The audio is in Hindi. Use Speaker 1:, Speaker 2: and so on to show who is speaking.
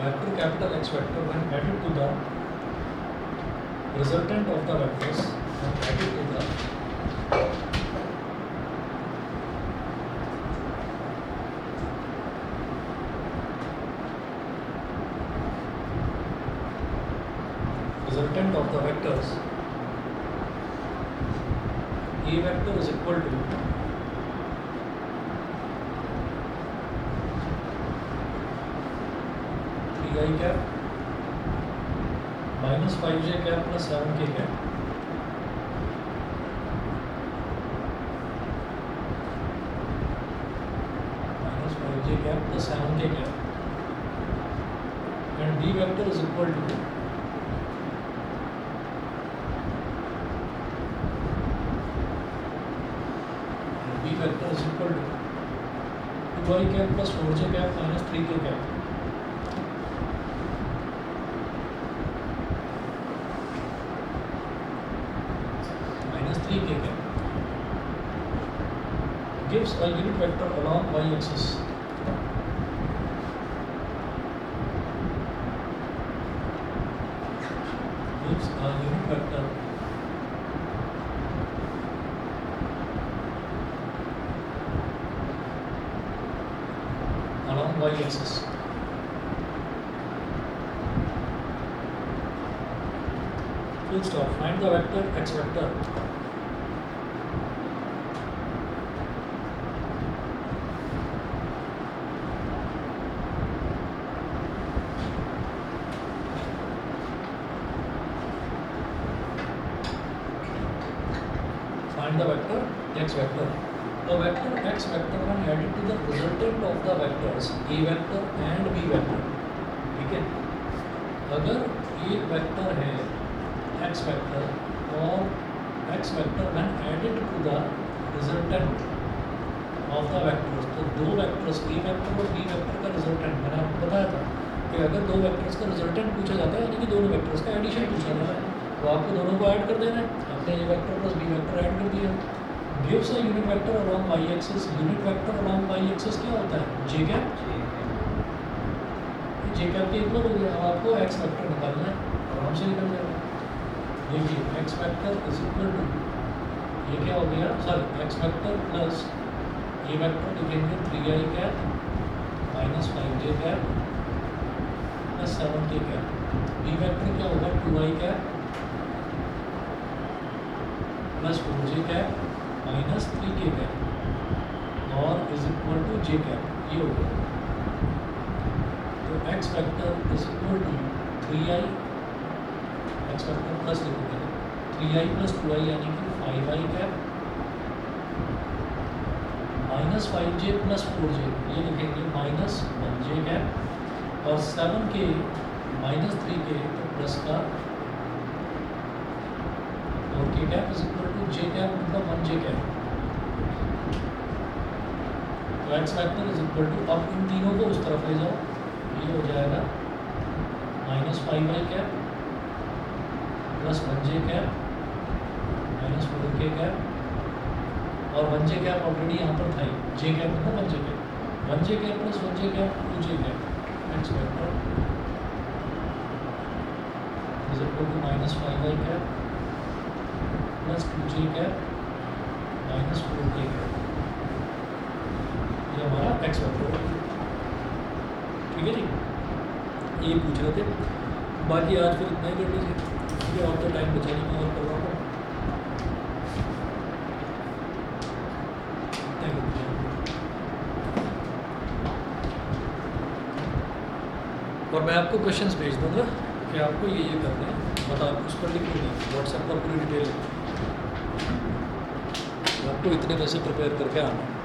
Speaker 1: vector capital X vector when added to the resultant of the vectors when added to the resultant of the vectors A vector is equal to I cap minus 5j cap plus 7k cap minus 5j cap plus 7k cap and B vector is equal to B vector is equal to 2i cap plus 4j cap minus 3k cap k cap gives a unit vector along y-axis gives a unit vector along y-axis full stop. Find the vector x vector find the vector x vector. The vector x vector when added to the resultant of the vectors A vector and B vector. ठीक है, अगर एक वेक्टर है x vector और x vector when added to the resultant of the vectors, तो दो वेक्टर्स A vector और B vector का रिजल्टेंट मैंने आपको बताया था कि अगर दो वेक्टर्स का रिजल्टेंट पूछा जाता है यानी कि दोनों वेक्टर्स का एडिशन पूछा जाता है तो आपको दोनों को ऐड कर देना है। आपने A vector plus B vector add कर दिया। gives a unit vector along y-axis. unit vector along y-axis क्या होता है? j cap के इक्वल हो गया। अब आपको x vector निकालना है, आराम से निकल जाएगा। देखिए x vector is equal to ये क्या हो गया, sorry x vector plus A vector लिखेंगे 3i cap minus 5j cap plus 7k cap। B vector क्या होगा 2i cap plus 4j cap minus 3k cap और is equal to j cap। ये हो गया तो x vector is equal to 3i x vector plus लिखोगे 3i प्लस 2i यानी कि 5i cap minus 5j plus 4j ये लिखेंगे माइनस 1j cap और 7k माइनस 3k तो प्लस का 4k cap is equal to j cap मतलब 1j cap। तो x vector is equal to, अब इन तीनों को उस तरफ ले जाओ, ये हो जाएगा minus 5i cap plus 1j cap minus 4k cap और 1j cap ऑलरेडी यहाँ पर था ही, j cap मतलब 1j cap 1j cap plus 1j cap 2j cap x vector is equal to minus 5i cap plus 2j cap minus 4k cap। ये हमारा x वेक्टर है। ठीक है जी, ये पूछ रहे थे। बाकी आज फिर इतना ही कर लीजिए क्योंकि और तो टाइम बचा नहीं, मैं और कर रहा हूँ। और मैं आपको क्वेश्चंस भेज दूँगा कि आपको ये करना है, बता उस पर लिख दूँगा व्हाट्सएप पर पूरी डिटेल। आपको इतने में से प्रिपेयर करके आना है।